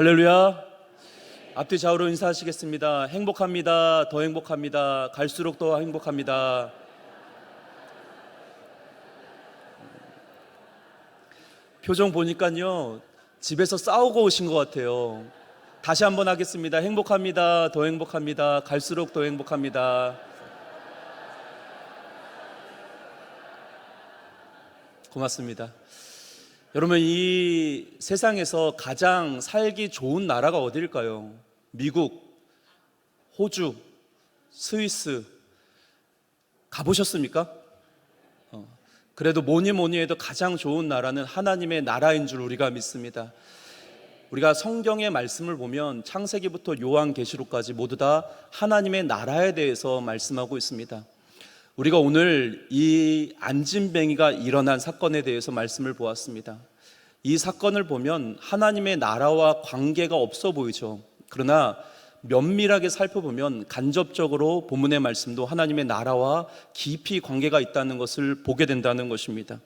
할렐루야. 앞뒤 좌우로 인사하시겠습니다. 행복합니다. 더 행복합니다. 갈수록 더 행복합니다. 표정 보니까요, 집에서 싸우고 오신 것 같아요. 다시 한번 하겠습니다. 행복합니다. 더 행복합니다. 갈수록 더 행복합니다. 고맙습니다. 여러분, 이 세상에서 가장 살기 좋은 나라가 어디일까요? 미국, 호주, 스위스 가보셨습니까? 그래도 뭐니 해도 가장 좋은 나라는 하나님의 나라인 줄 우리가 믿습니다. 우리가 성경의 말씀을 보면 창세기부터 요한계시록까지 모두 다 하나님의 나라에 대해서 말씀하고 있습니다. 우리가 오늘 이 안진뱅이가 일어난 사건에 대해서 말씀을 보았습니다. 이 사건을 보면 하나님의 나라와 관계가 없어 보이죠. 그러나 면밀하게 살펴보면 간접적으로 본문의 말씀도 하나님의 나라와 깊이 관계가 있다는 것을 보게 된다는 것입니다.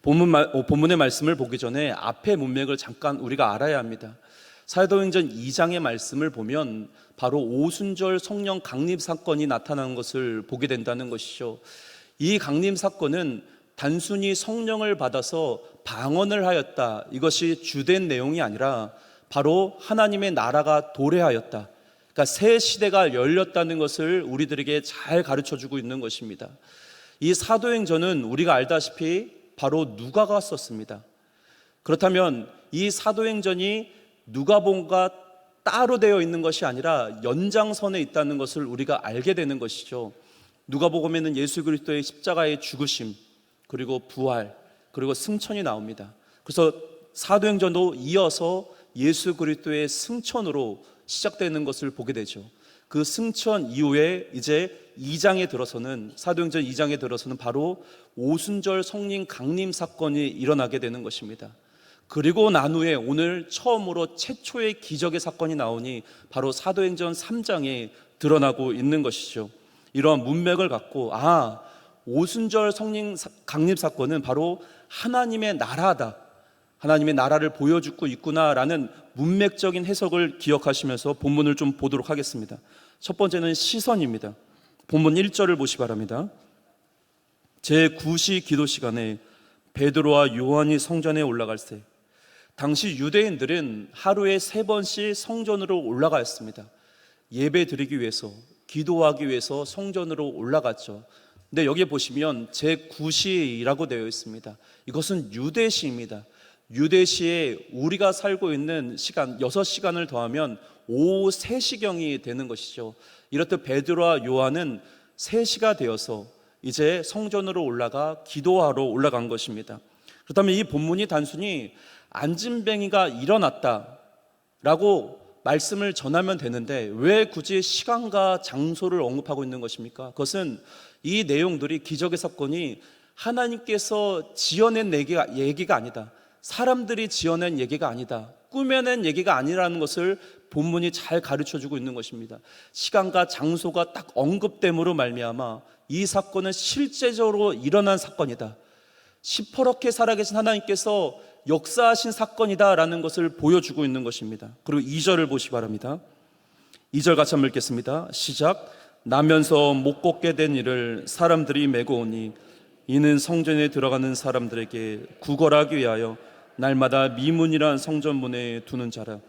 본문의 말씀을 보기 전에 앞의 문맥을 잠깐 우리가 알아야 합니다. 사도행전 2장의 말씀을 보면 바로 오순절 성령 강림 사건이 나타나는 것을 보게 된다는 것이죠. 이 강림 사건은 단순히 성령을 받아서 방언을 하였다, 이것이 주된 내용이 아니라 바로 하나님의 나라가 도래하였다, 그러니까 새 시대가 열렸다는 것을 우리들에게 잘 가르쳐주고 있는 것입니다. 이 사도행전은 우리가 알다시피 바로 누가가 썼습니다. 그렇다면 이 사도행전이 누가복음과 따로 되어 있는 것이 아니라 연장선에 있다는 것을 우리가 알게 되는 것이죠. 누가복음에는 예수 그리스도의 십자가의 죽으심, 그리고 부활, 그리고 승천이 나옵니다. 그래서 사도행전도 이어서 예수 그리스도의 승천으로 시작되는 것을 보게 되죠. 그 승천 이후에 이제 2장에 들어서는, 사도행전 2장에 들어서는 바로 오순절 성령 강림 사건이 일어나게 되는 것입니다. 그리고 난 후에 오늘 처음으로 최초의 기적의 사건이 나오니 바로 사도행전 3장에 드러나고 있는 것이죠. 이러한 문맥을 갖고 오순절 성령 강림 사건은 바로 하나님의 나라다, 하나님의 나라를 보여주고 있구나라는 문맥적인 해석을 기억하시면서 본문을 좀 보도록 하겠습니다. 첫 번째는 시선입니다. 본문 1절을 보시 바랍니다. 제9시 기도 시간에 베드로와 요한이 성전에 올라갈 때, 당시 유대인들은 하루에 3번씩 성전으로 올라갔습니다. 예배 드리기 위해서, 기도하기 위해서 성전으로 올라갔죠. 근데 여기 보시면 제9시라고 되어 있습니다. 이것은 유대시입니다. 유대시에 우리가 살고 있는 시간 6시간을 더하면 오후 3시경이 되는 것이죠. 이렇듯 베드로와 요한은 3시가 되어서 이제 성전으로 올라가 기도하러 올라간 것입니다. 그렇다면 이 본문이 단순히 안진뱅이가 일어났다라고 말씀을 전하면 되는데 왜 굳이 시간과 장소를 언급하고 있는 것입니까? 그것은 이 내용들이, 기적의 사건이 하나님께서 지어낸 얘기가 아니다, 사람들이 지어낸 얘기가 아니다, 꾸며낸 얘기가 아니라는 것을 본문이 잘 가르쳐주고 있는 것입니다. 시간과 장소가 딱 언급됨으로 말미암아 이 사건은 실제적으로 일어난 사건이다, 시퍼렇게 살아계신 하나님께서 역사하신 사건이다라는 것을 보여주고 있는 것입니다. 그리고 2절을 보시 바랍니다. 2절 같이 한번 읽겠습니다. 시작. 나면서 못 걷게 된 이를 사람들이 메고 오니 이는 성전에 들어가는 사람들에게 구걸하기 위하여 날마다 미문이란 성전문에 두는 자라.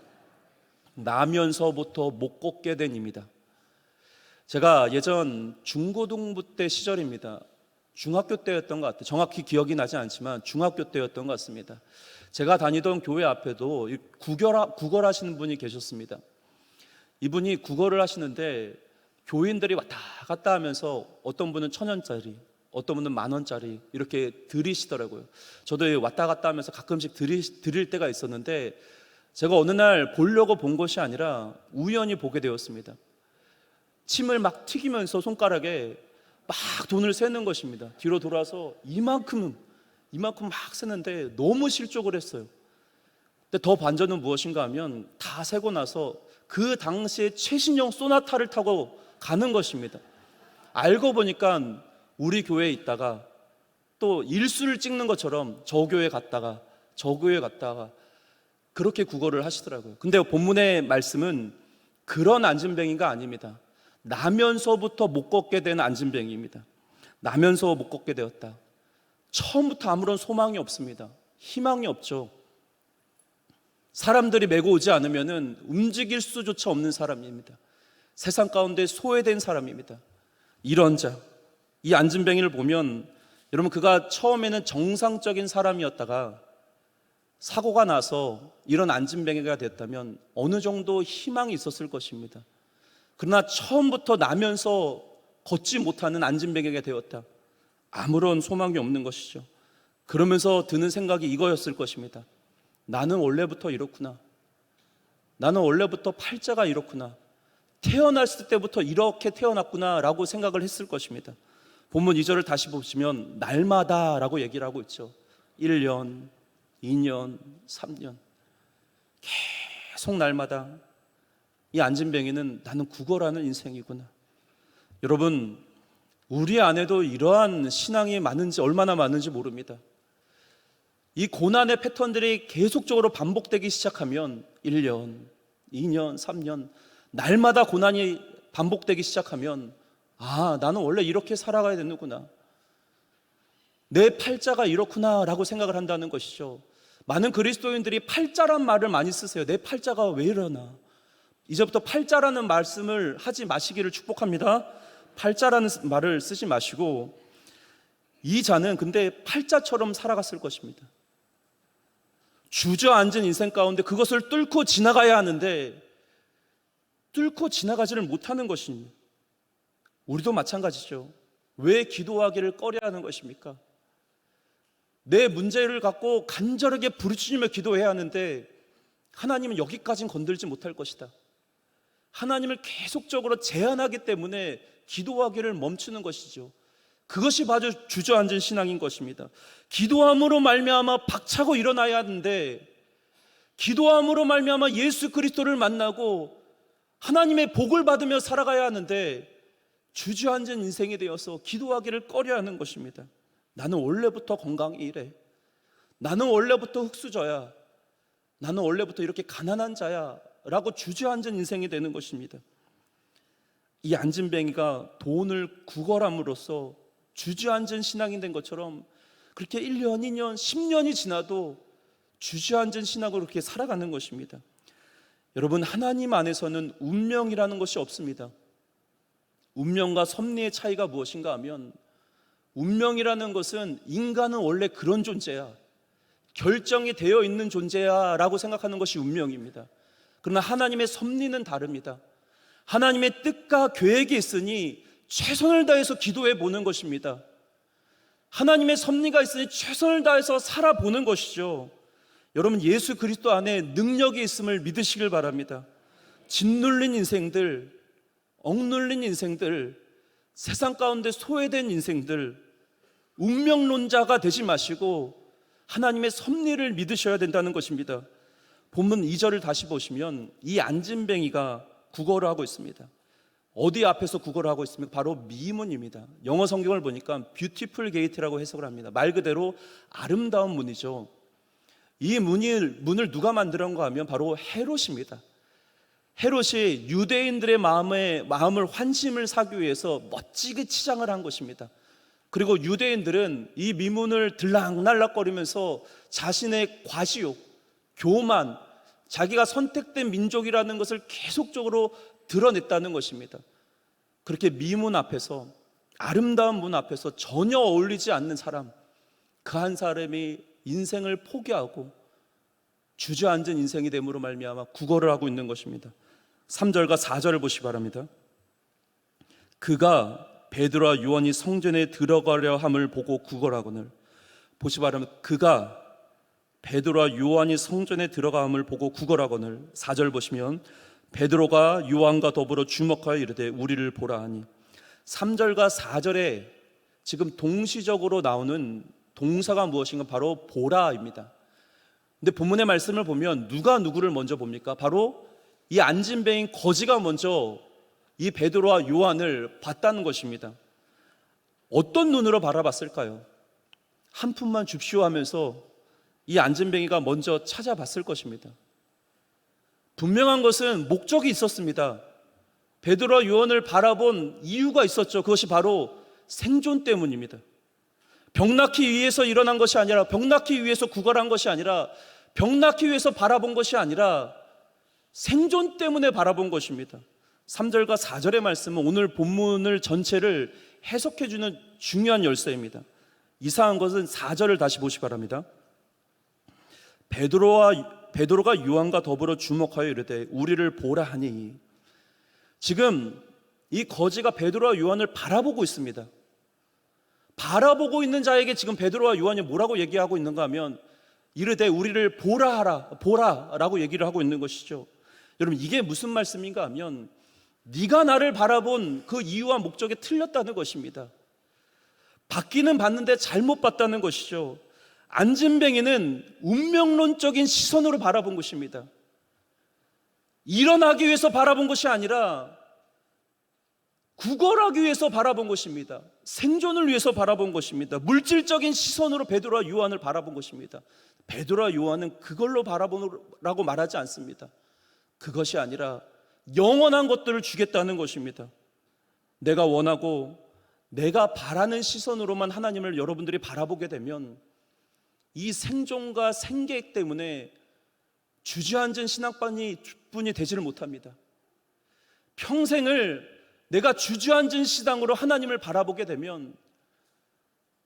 나면서부터 못 걷게 된 입니다. 제가 예전 중고등부 때 시절입니다. 중학교 때였던 것 같아요. 정확히 기억이 나지 않지만 중학교 때였던 것 같습니다. 제가 다니던 교회 앞에도 구걸하시는 분이 계셨습니다. 이분이 구걸을 하시는데 교인들이 왔다 갔다 하면서 어떤 분은 1,000원짜리, 어떤 분은 10,000원짜리 이렇게 들이시더라고요. 저도 왔다 갔다 하면서 가끔씩 드릴 때가 있었는데 제가 어느 날 보려고 본 것이 아니라 우연히 보게 되었습니다. 침을 막 튀기면서 손가락에 막 돈을 세는 것입니다. 뒤로 돌아서 이만큼 막 세는데 너무 실족을 했어요. 근데 더 반전은 무엇인가 하면 다 세고 나서 그 당시에 최신형 소나타를 타고 가는 것입니다. 알고 보니까 우리 교회에 있다가 또 일수를 찍는 것처럼 저 교회 갔다가 그렇게 구걸을 하시더라고요. 근데 본문의 말씀은 그런 안진뱅이가 아닙니다. 나면서부터 못 걷게 된 안진뱅이입니다. 나면서 못 걷게 되었다. 처음부터 아무런 소망이 없습니다. 희망이 없죠. 사람들이 메고 오지 않으면 움직일 수조차 없는 사람입니다. 세상 가운데 소외된 사람입니다. 이런 자, 이 안진뱅이를 보면 여러분, 그가 처음에는 정상적인 사람이었다가 사고가 나서 이런 안진뱅이가 됐다면 어느 정도 희망이 있었을 것입니다. 그러나 처음부터 나면서 걷지 못하는 안진뱅이가 되었다. 아무런 소망이 없는 것이죠. 그러면서 드는 생각이 이거였을 것입니다. 나는 원래부터 이렇구나. 나는 원래부터 팔자가 이렇구나. 태어났을 때부터 이렇게 태어났구나 라고 생각을 했을 것입니다. 본문 2절을 다시 보시면 날마다 라고 얘기를 하고 있죠. 1년, 2년, 3년 계속 날마다 이 안진뱅이는 나는 구걸하는 인생이구나. 여러분, 우리 안에도 이러한 신앙이 많은지, 얼마나 많은지 모릅니다. 이 고난의 패턴들이 계속적으로 반복되기 시작하면 1년, 2년, 3년 날마다 고난이 반복되기 시작하면 나는 원래 이렇게 살아가야 되는구나. 내 팔자가 이렇구나 라고 생각을 한다는 것이죠. 많은 그리스도인들이 팔자란 말을 많이 쓰세요. 내 팔자가 왜 이러나. 이제부터 팔자라는 말씀을 하지 마시기를 축복합니다. 팔자라는 말을 쓰지 마시고, 이 자는 근데 팔자처럼 살아갔을 것입니다. 주저앉은 인생 가운데 그것을 뚫고 지나가야 하는데 뚫고 지나가지를 못하는 것입니다. 우리도 마찬가지죠. 왜 기도하기를 꺼려하는 것입니까? 내 문제를 갖고 간절하게 부르짖으며 기도해야 하는데 하나님은 여기까지는 건들지 못할 것이다. 하나님을 계속적으로 제한하기 때문에 기도하기를 멈추는 것이죠. 그것이 바로 주저앉은 신앙인 것입니다. 기도함으로 말미암아 박차고 일어나야 하는데, 기도함으로 말미암아 예수 그리스도를 만나고 하나님의 복을 받으며 살아가야 하는데 주저앉은 인생이 되어서 기도하기를 꺼려하는 것입니다. 나는 원래부터 건강이 이래. 나는 원래부터 흙수저야. 나는 원래부터 이렇게 가난한 자야 라고 주저앉은 인생이 되는 것입니다. 이 안진뱅이가 돈을 구걸함으로써 주저앉은 신앙이 된 것처럼 그렇게 1년, 2년, 10년이 지나도 주저앉은 신앙으로 그렇게 살아가는 것입니다. 여러분, 하나님 안에서는 운명이라는 것이 없습니다. 운명과 섭리의 차이가 무엇인가 하면, 운명이라는 것은 인간은 원래 그런 존재야, 결정이 되어 있는 존재야 라고 생각하는 것이 운명입니다. 그러나 하나님의 섭리는 다릅니다. 하나님의 뜻과 계획이 있으니 최선을 다해서 기도해 보는 것입니다. 하나님의 섭리가 있으니 최선을 다해서 살아보는 것이죠. 여러분, 예수 그리스도 안에 능력이 있음을 믿으시길 바랍니다. 짓눌린 인생들, 억눌린 인생들, 세상 가운데 소외된 인생들, 운명론자가 되지 마시고 하나님의 섭리를 믿으셔야 된다는 것입니다. 본문 2절을 다시 보시면 이 안진뱅이가 구걸을 하고 있습니다. 어디 앞에서 구걸을 하고 있습니까? 바로 미문입니다. 영어 성경을 보니까 뷰티풀 게이트라고 해석을 합니다. 말 그대로 아름다운 문이죠. 이 문을 누가 만들었는가 하면 바로 헤롯입니다. 헤롯이 유대인들의 마음을 환심을 사기 위해서 멋지게 치장을 한 것입니다. 그리고 유대인들은 이 미문을 들락날락거리면서 자신의 과시욕, 교만, 자기가 선택된 민족이라는 것을 계속적으로 드러냈다는 것입니다. 그렇게 미문 앞에서, 아름다운 문 앞에서 전혀 어울리지 않는 사람, 그 한 사람이 인생을 포기하고 주저앉은 인생이 됨으로 말미암아 구걸을 하고 있는 것입니다. 3절과 4절을 보시기 바랍니다. 그가 베드로와 요한이 성전에 들어가려 함을 보고 구걸하거늘. 보시기 바랍니다. 그가 베드로와 요한이 성전에 들어가함을 보고 구걸하거늘. 4절 보시면 베드로가 요한과 더불어 주목하여 이르되 우리를 보라 하니. 3절과 4절에 지금 동시적으로 나오는 동사가 무엇인가? 바로 보라입니다. 근데 본문의 말씀을 보면 누가 누구를 먼저 봅니까? 바로 이 안진뱅인 거지가 먼저 이 베드로와 요한을 봤다는 것입니다. 어떤 눈으로 바라봤을까요? 한 푼만 줍시오 하면서 이 안진뱅이가 먼저 찾아봤을 것입니다. 분명한 것은 목적이 있었습니다. 베드로와 요한을 바라본 이유가 있었죠. 그것이 바로 생존 때문입니다. 병 낫기 위해서 일어난 것이 아니라, 병 낫기 위해서 구걸한 것이 아니라, 병 낫기 위해서 바라본 것이 아니라 생존 때문에 바라본 것입니다. 3절과 4절의 말씀은 오늘 본문을 전체를 해석해주는 중요한 열쇠입니다. 이상한 것은 4절을 다시 보시기 바랍니다. 베드로가 요한과 더불어 주목하여 이르되 우리를 보라 하니. 지금 이 거지가 베드로와 요한을 바라보고 있습니다. 바라보고 있는 자에게 지금 베드로와 요한이 뭐라고 얘기하고 있는가 하면 이르되 우리를 보라 하라, 보라라고 얘기를 하고 있는 것이죠. 여러분, 이게 무슨 말씀인가 하면 네가 나를 바라본 그 이유와 목적에 틀렸다는 것입니다. 받기는 받는데 잘못 봤다는 것이죠. 안진뱅이는 운명론적인 시선으로 바라본 것입니다. 일어나기 위해서 바라본 것이 아니라 구걸하기 위해서 바라본 것입니다. 생존을 위해서 바라본 것입니다. 물질적인 시선으로 베드로와 요한을 바라본 것입니다. 베드로와 요한은 그걸로 바라보라고 말하지 않습니다. 그것이 아니라 영원한 것들을 주겠다는 것입니다. 내가 원하고 내가 바라는 시선으로만 하나님을 여러분들이 바라보게 되면 이 생존과 생계획 때문에 주저앉은 신앙분이 되지를 못합니다. 평생을 내가 주저앉은 시당으로 하나님을 바라보게 되면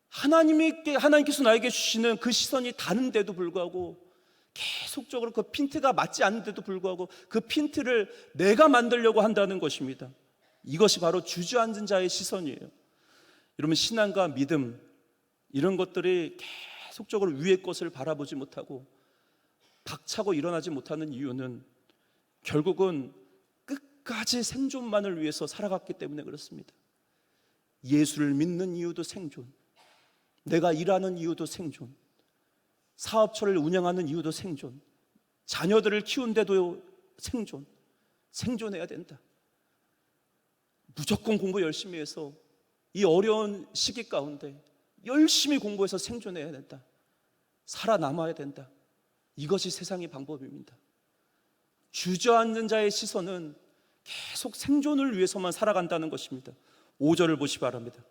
하나님께서 나에게 주시는 그 시선이 다른데도 불구하고 계속적으로 그 핀트가 맞지 않는데도 불구하고 그 핀트를 내가 만들려고 한다는 것입니다. 이것이 바로 주저앉은 자의 시선이에요. 여러분, 신앙과 믿음 이런 것들이 계속적으로 위의 것을 바라보지 못하고 박차고 일어나지 못하는 이유는 결국은 끝까지 생존만을 위해서 살아갔기 때문에 그렇습니다. 예수를 믿는 이유도 생존, 내가 일하는 이유도 생존, 사업처를 운영하는 이유도 생존, 자녀들을 키운데도 생존해야 된다. 무조건 공부 열심히 해서 이 어려운 시기 가운데 열심히 공부해서 생존해야 된다. 살아남아야 된다. 이것이 세상의 방법입니다. 주저앉는 자의 시선은 계속 생존을 위해서만 살아간다는 것입니다. 5절을 보시기 바랍니다.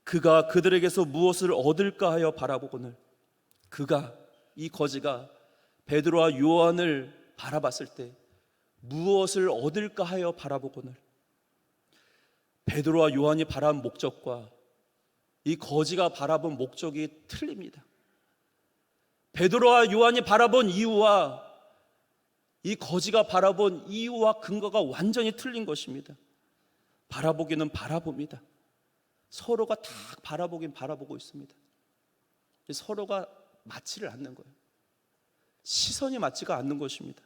그가 그들에게서 무엇을 얻을까 하여 바라보거늘. 그가, 이 거지가 베드로와 요한을 바라봤을 때 무엇을 얻을까 하여 바라보거늘. 베드로와 요한이 바라본 목적과 이 거지가 바라본 목적이 틀립니다. 베드로와 요한이 바라본 이유와 이 거지가 바라본 이유와 근거가 완전히 틀린 것입니다. 바라보기는 바라봅니다. 서로가 다 바라보긴 바라보고 있습니다. 서로가 맞지를 않는 거예요. 시선이 맞지가 않는 것입니다.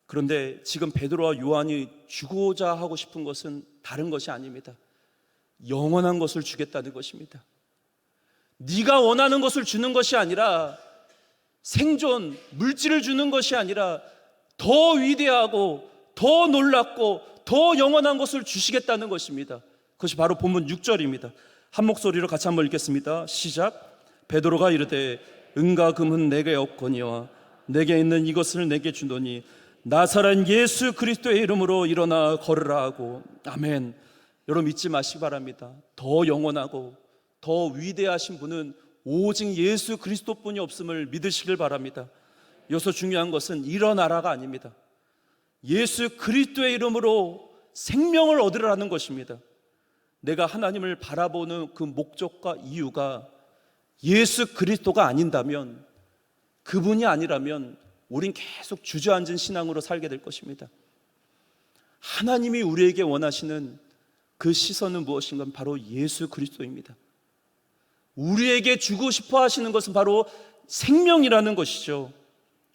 그런데 지금 베드로와 요한이 주고자 하고 싶은 것은 다른 것이 아닙니다. 영원한 것을 주겠다는 것입니다. 네가 원하는 것을 주는 것이 아니라 생존, 물질을 주는 것이 아니라 더 위대하고 더 놀랍고 더 영원한 것을 주시겠다는 것입니다. 그것이 바로 본문 6절입니다. 한 목소리로 같이 한번 읽겠습니다. 시작. 베드로가 이르되 은과 금은 내게 없거니와 내게 있는 이것을 내게 주노니 나사렛 예수 그리스도의 이름으로 일어나 걸으라 하고. 아멘. 여러분, 믿지 마시기 바랍니다. 더 영원하고 더 위대하신 분은 오직 예수 그리스도뿐이 없음을 믿으시길 바랍니다. 여기서 중요한 것은 일어나라가 아닙니다. 예수 그리스도의 이름으로 생명을 얻으라는 것입니다. 내가 하나님을 바라보는 그 목적과 이유가 예수 그리스도가 아닌다면, 그분이 아니라면 우린 계속 주저앉은 신앙으로 살게 될 것입니다. 하나님이 우리에게 원하시는 그 시선은 무엇인가? 바로 예수 그리스도입니다. 우리에게 주고 싶어 하시는 것은 바로 생명이라는 것이죠.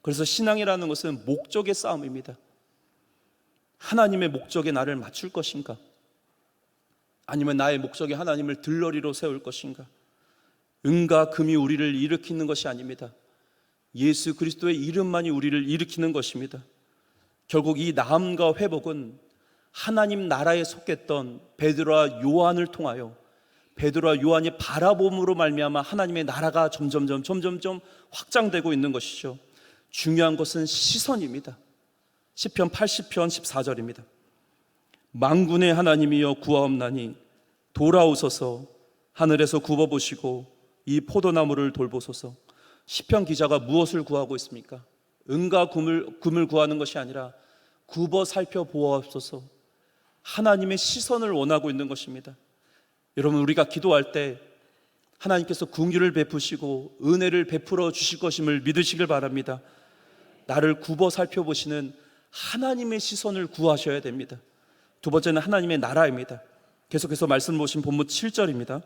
그래서 신앙이라는 것은 목적의 싸움입니다. 하나님의 목적에 나를 맞출 것인가? 아니면 나의 목적에 하나님을 들러리로 세울 것인가? 은과 금이 우리를 일으키는 것이 아닙니다. 예수 그리스도의 이름만이 우리를 일으키는 것입니다. 결국 이 나음과 회복은 하나님 나라에 속했던 베드로와 요한을 통하여 베드로와 요한이 바라봄으로 말미암아 하나님의 나라가 점점 확장되고 있는 것이죠. 중요한 것은 시선입니다. 시편 80편 14절입니다. 만군의 하나님이여 구하옵나니 돌아오소서. 하늘에서 굽어보시고 이 포도나무를 돌보소서. 시편 기자가 무엇을 구하고 있습니까? 은과 금을 구하는 것이 아니라 굽어 살펴보옵소서. 하나님의 시선을 원하고 있는 것입니다. 여러분, 우리가 기도할 때 하나님께서 긍휼을 베푸시고 은혜를 베풀어 주실 것임을 믿으시길 바랍니다. 나를 굽어 살펴보시는 하나님의 시선을 구하셔야 됩니다. 두 번째는 하나님의 나라입니다. 계속해서 말씀 보신 본문 7절입니다.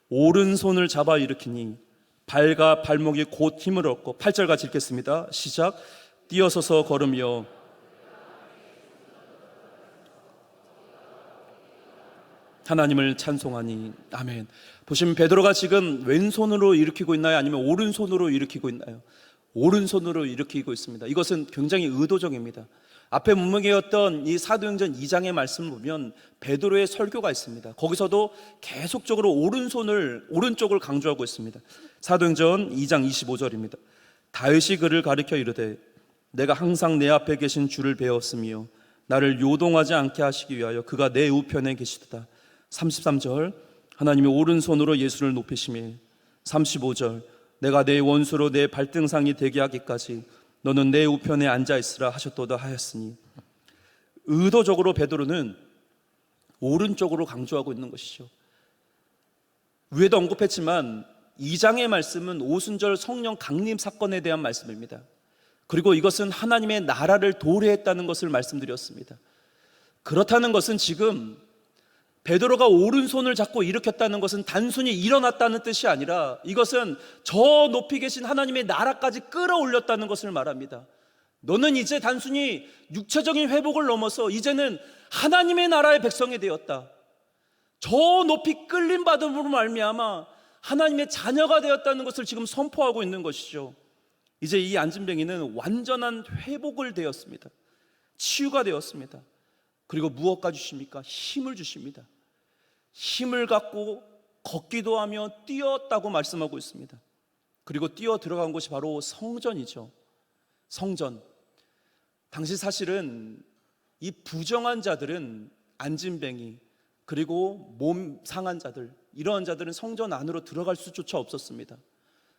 오른손을 잡아 일으키니 발과 발목이 곧 힘을 얻고, 8절 같이 읽겠습니다. 시작. 뛰어서서 걸으며 하나님을 찬송하니. 아멘. 보시면 베드로가 지금 왼손으로 일으키고 있나요? 아니면 오른손으로 일으키고 있나요? 오른손으로 일으키고 있습니다. 이것은 굉장히 의도적입니다. 앞에 문맥이었던 이 사도행전 2장의 말씀을 보면 베드로의 설교가 있습니다. 거기서도 계속적으로 오른쪽을 강조하고 있습니다. 사도행전 2장 25절입니다. 다윗이 그를 가리켜 이르되 내가 항상 내 앞에 계신 주를 배웠으며 나를 요동하지 않게 하시기 위하여 그가 내 우편에 계시도다. 33절 하나님의 오른손으로 예수를 높이시며, 35절 내가 내 원수로 내 발등상이 되게 하기까지 너는 내 우편에 앉아있으라 하셨도다 하였으니, 의도적으로 베드로는 오른쪽으로 강조하고 있는 것이죠. 위에도 언급했지만 2장의 말씀은 오순절 성령 강림 사건에 대한 말씀입니다. 그리고 이것은 하나님의 나라를 도래했다는 것을 말씀드렸습니다. 그렇다는 것은 지금 베드로가 오른손을 잡고 일으켰다는 것은 단순히 일어났다는 뜻이 아니라 이것은 저 높이 계신 하나님의 나라까지 끌어올렸다는 것을 말합니다. 너는 이제 단순히 육체적인 회복을 넘어서 이제는 하나님의 나라의 백성이 되었다. 저 높이 끌림받음으로 말미암아 하나님의 자녀가 되었다는 것을 지금 선포하고 있는 것이죠. 이제 이 안진뱅이는 완전한 회복을 되었습니다. 치유가 되었습니다. 그리고 무엇까 주십니까? 힘을 주십니다. 힘을 갖고 걷기도 하며 뛰었다고 말씀하고 있습니다. 그리고 뛰어 들어간 곳이 바로 성전이죠. 성전. 당시 사실은 이 부정한 자들은 안진뱅이, 그리고 몸 상한 자들, 이러한 자들은 성전 안으로 들어갈 수조차 없었습니다.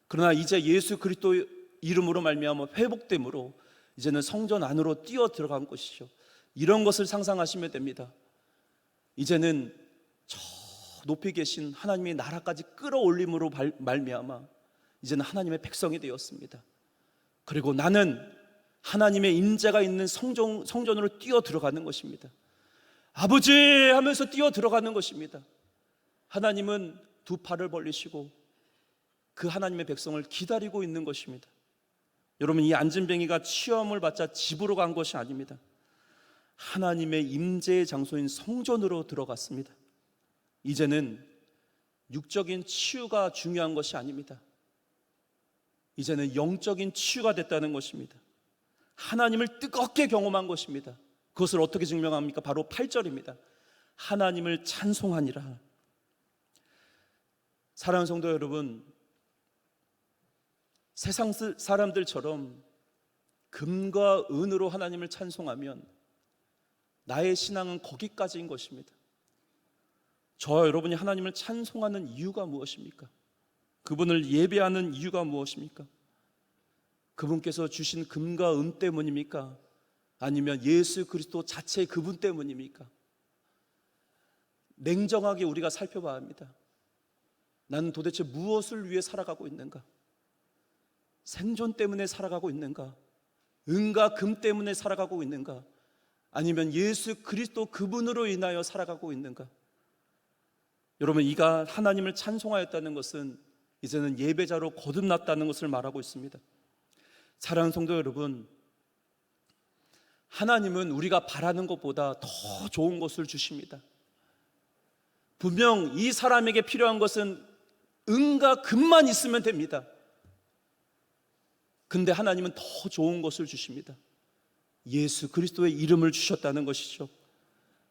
그러나 이제 예수 그리스도 이름으로 말미암아 회복됨으로 이제는 성전 안으로 뛰어 들어간 것이죠. 이런 것을 상상하시면 됩니다. 이제는 저 높이 계신 하나님의 나라까지 끌어올림으로 말미암아 이제는 하나님의 백성이 되었습니다. 그리고 나는 하나님의 임재가 있는 성전으로 뛰어 들어가는 것입니다. 아버지 하면서 뛰어 들어가는 것입니다. 하나님은 두 팔을 벌리시고 그 하나님의 백성을 기다리고 있는 것입니다. 여러분, 이 안진뱅이가 치유함을 받자 집으로 간 것이 아닙니다. 하나님의 임재의 장소인 성전으로 들어갔습니다. 이제는 육적인 치유가 중요한 것이 아닙니다. 이제는 영적인 치유가 됐다는 것입니다. 하나님을 뜨겁게 경험한 것입니다. 그것을 어떻게 증명합니까? 바로 8절입니다. 하나님을 찬송하니라. 사랑하는 성도 여러분, 세상 사람들처럼 금과 은으로 하나님을 찬송하면 나의 신앙은 거기까지인 것입니다. 저와 여러분이 하나님을 찬송하는 이유가 무엇입니까? 그분을 예배하는 이유가 무엇입니까? 그분께서 주신 금과 은 때문입니까? 아니면 예수 그리스도 자체의 그분 때문입니까? 냉정하게 우리가 살펴봐야 합니다. 나는 도대체 무엇을 위해 살아가고 있는가? 생존 때문에 살아가고 있는가? 은과 금 때문에 살아가고 있는가? 아니면 예수 그리스도 그분으로 인하여 살아가고 있는가? 여러분, 이가 하나님을 찬송하였다는 것은 이제는 예배자로 거듭났다는 것을 말하고 있습니다. 사랑하는 성도 여러분, 하나님은 우리가 바라는 것보다 더 좋은 것을 주십니다. 분명 이 사람에게 필요한 것은 은과 금만 있으면 됩니다. 근데 하나님은 더 좋은 것을 주십니다. 예수 그리스도의 이름을 주셨다는 것이죠.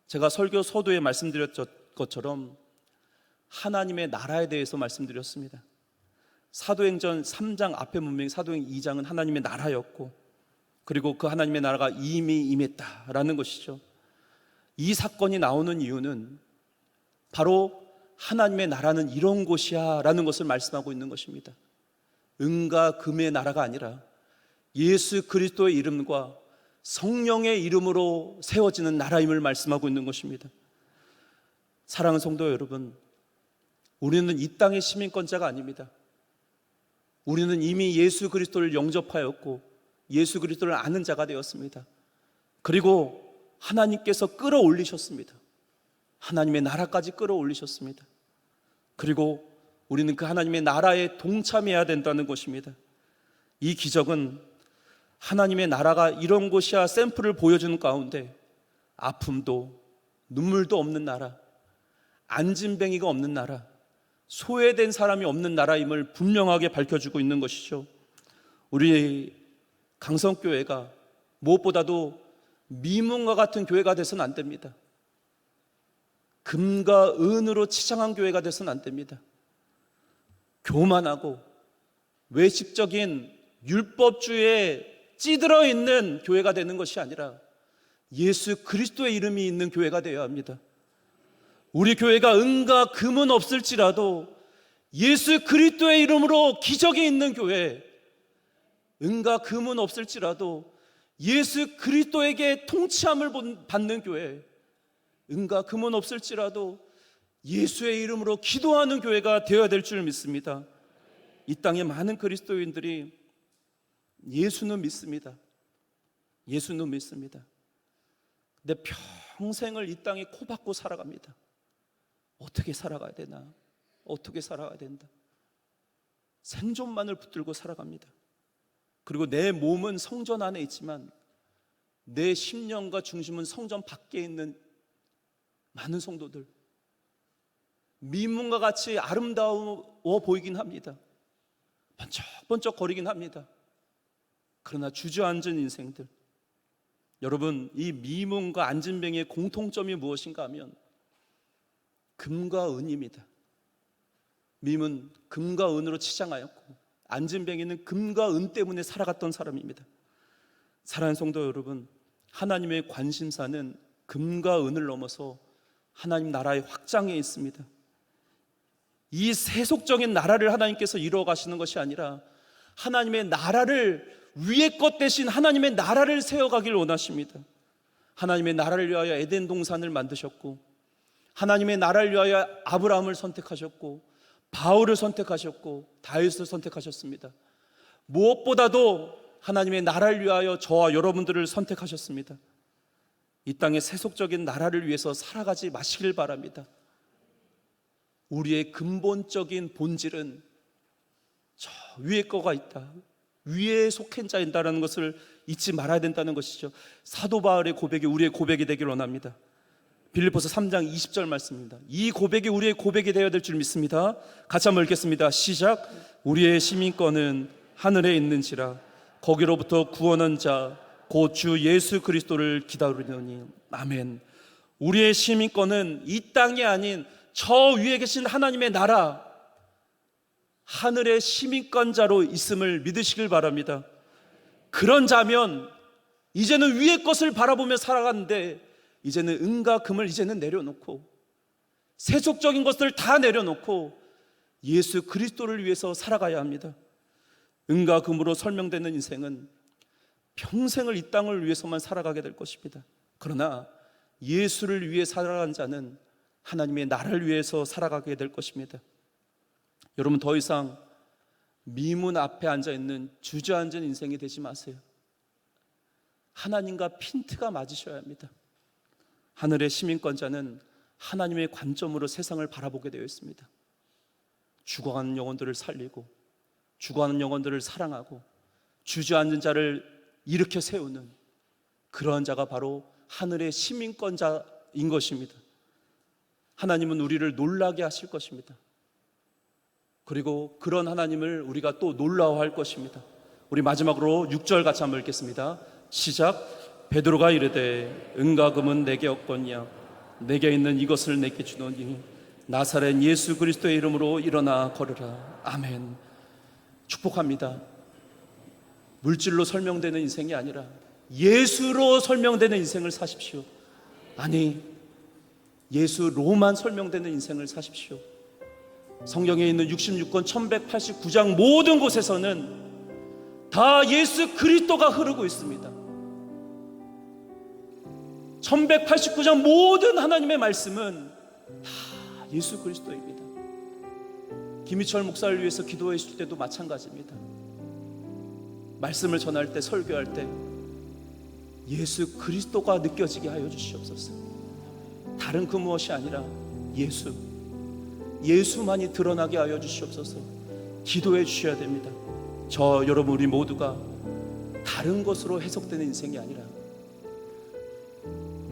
제가 설교 서두에 말씀드렸던 것처럼 하나님의 나라에 대해서 말씀드렸습니다. 사도행전 3장 앞에 문명이 사도행 2장은 하나님의 나라였고, 그리고 그 하나님의 나라가 이미 임했다라는 것이죠. 이 사건이 나오는 이유는 바로 하나님의 나라는 이런 곳이야 라는 것을 말씀하고 있는 것입니다. 은과 금의 나라가 아니라 예수 그리스도의 이름과 성령의 이름으로 세워지는 나라임을 말씀하고 있는 것입니다. 사랑하는 성도 여러분, 우리는 이 땅의 시민권자가 아닙니다. 우리는 이미 예수 그리스도를 영접하였고 예수 그리스도를 아는 자가 되었습니다. 그리고 하나님께서 끌어올리셨습니다. 하나님의 나라까지 끌어올리셨습니다. 그리고 우리는 그 하나님의 나라에 동참해야 된다는 것입니다. 이 기적은 하나님의 나라가 이런 곳이야 샘플을 보여주는 가운데 아픔도 눈물도 없는 나라, 안진뱅이가 없는 나라, 소외된 사람이 없는 나라임을 분명하게 밝혀주고 있는 것이죠. 우리 강성교회가 무엇보다도 미문과 같은 교회가 돼서는 안 됩니다. 금과 은으로 치장한 교회가 돼서는 안 됩니다. 교만하고 외식적인 율법주의에 찌들어 있는 교회가 되는 것이 아니라 예수 그리스도의 이름이 있는 교회가 되어야 합니다. 우리 교회가 은과 금은 없을지라도 예수 그리스도의 이름으로 기적이 있는 교회, 은과 금은 없을지라도 예수 그리스도에게 통치함을 받는 교회, 은과 금은 없을지라도 예수의 이름으로 기도하는 교회가 되어야 될 줄 믿습니다. 이 땅의 많은 그리스도인들이 예수는 믿습니다. 예수는 믿습니다. 근데 평생을 이 땅에 코박고 살아갑니다. 어떻게 살아가야 되나? 어떻게 살아가야 된다? 생존만을 붙들고 살아갑니다. 그리고 내 몸은 성전 안에 있지만 내 심령과 중심은 성전 밖에 있는 많은 성도들, 미문과 같이 아름다워 보이긴 합니다. 번쩍번쩍 거리긴 합니다. 그러나 주저앉은 인생들, 여러분, 이 미문과 안진뱅이의 공통점이 무엇인가 하면 금과 은입니다. 미문 금과 은으로 치장하였고 안진뱅이는 금과 은 때문에 살아갔던 사람입니다. 사랑하는 성도 여러분, 하나님의 관심사는 금과 은을 넘어서 하나님 나라의 확장에 있습니다. 이 세속적인 나라를 하나님께서 이루어 가시는 것이 아니라 하나님의 나라를, 위의 것 대신 하나님의 나라를 세워가길 원하십니다. 하나님의 나라를 위하여 에덴 동산을 만드셨고, 하나님의 나라를 위하여 아브라함을 선택하셨고, 바울을 선택하셨고, 다윗을 선택하셨습니다. 무엇보다도 하나님의 나라를 위하여 저와 여러분들을 선택하셨습니다. 이 땅의 세속적인 나라를 위해서 살아가지 마시길 바랍니다. 우리의 근본적인 본질은 저 위에 거가 있다, 위에 속한 자인다라는 것을 잊지 말아야 된다는 것이죠. 사도 바울의 고백이 우리의 고백이 되길 원합니다. 빌립보서 3장 20절 말씀입니다. 이 고백이 우리의 고백이 되어야 될 줄 믿습니다. 같이 한번 읽겠습니다. 시작. 우리의 시민권은 하늘에 있는지라 거기로부터 구원한 자 곧 주 예수 그리스도를 기다리노니. 아멘. 우리의 시민권은 이 땅이 아닌 저 위에 계신 하나님의 나라, 하늘의 시민권자로 있음을 믿으시길 바랍니다. 그런 자면 이제는 위의 것을 바라보며 살아가는데, 이제는 은과 금을 이제는 내려놓고 세속적인 것을 다 내려놓고 예수 그리스도를 위해서 살아가야 합니다. 은과 금으로 설명되는 인생은 평생을 이 땅을 위해서만 살아가게 될 것입니다. 그러나 예수를 위해 살아간 자는 하나님의 나라를 위해서 살아가게 될 것입니다. 여러분, 더 이상 미문 앞에 앉아있는 주저앉은 인생이 되지 마세요. 하나님과 핀트가 맞으셔야 합니다. 하늘의 시민권자는 하나님의 관점으로 세상을 바라보게 되어 있습니다. 죽어가는 영혼들을 살리고 죽어가는 영혼들을 사랑하고 주저앉은 자를 일으켜 세우는 그러한 자가 바로 하늘의 시민권자인 것입니다. 하나님은 우리를 놀라게 하실 것입니다. 그리고 그런 하나님을 우리가 또 놀라워할 것입니다. 우리 마지막으로 6절 같이 한번 읽겠습니다. 시작. 베드로가 이르되 은과 금은 내게 없거니와 내게 있는 이것을 내게 주노니 나사렛 예수 그리스도의 이름으로 일어나 걸으라. 아멘. 축복합니다. 물질로 설명되는 인생이 아니라 예수로 설명되는 인생을 사십시오. 아니, 예수로만 설명되는 인생을 사십시오. 성경에 있는 66권 1189장 모든 곳에서는 다 예수 그리스도가 흐르고 있습니다. 1189장 모든 하나님의 말씀은 다 예수 그리스도입니다. 김희철 목사를 위해서 기도해 주실 때도 마찬가지입니다. 말씀을 전할 때, 설교할 때 예수 그리스도가 느껴지게 하여 주시옵소서. 다른 그 무엇이 아니라 예수만이 드러나게 하여 주시옵소서. 기도해 주셔야 됩니다. 저 여러분 우리 모두가 다른 것으로 해석되는 인생이 아니라,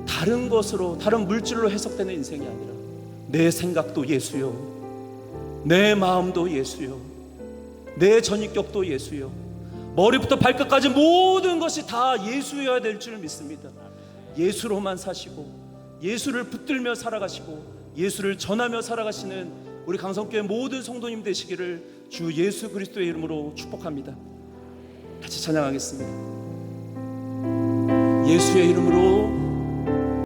다른 것으로, 다른 물질로 해석되는 인생이 아니라 내 생각도 예수요, 내 마음도 예수요, 내 전입격도 예수요, 머리부터 발끝까지 모든 것이 다 예수여야 될 줄 믿습니다. 예수로만 사시고 예수를 붙들며 살아가시고 예수를 전하며 살아가시는 우리 강성교회 모든 성도님 되시기를 주 예수 그리스도의 이름으로 축복합니다. 같이 찬양하겠습니다. 예수의 이름으로